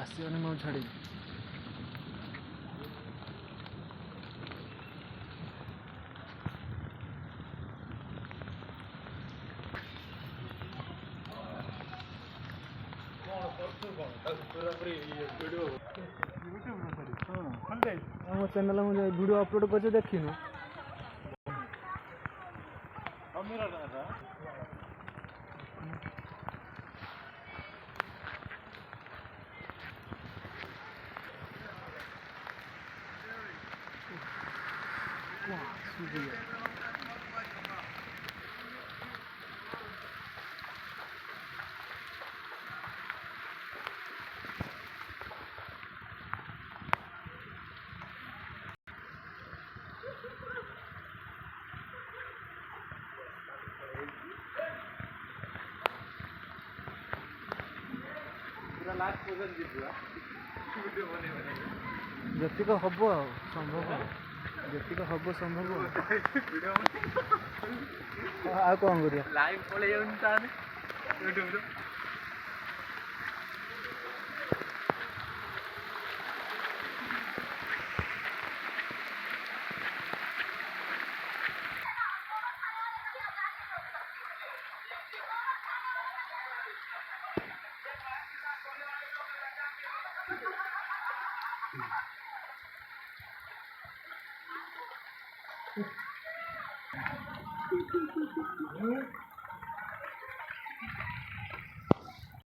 ଆସିବନି ମୁଁ ଛାଡ଼ିବି। ଆମ ଚ୍ୟାନେଲ ମୁଁ ଭିଡ଼ିଓ ଅପଲୋଡ଼ କରିଛି ଦେଖିନୁ। ଯେତିକ ହବ ଆଉ ସମ୍ଭବ, ଯେତିକ ହବ ସମ୍ଭବ ଆଉ କ'ଣ କରିବା। ଲାଇଭ୍ ପଳେଇ ଯାଉନି ତାହେଲେ ୟୁଟ୍ୟୁବରେ।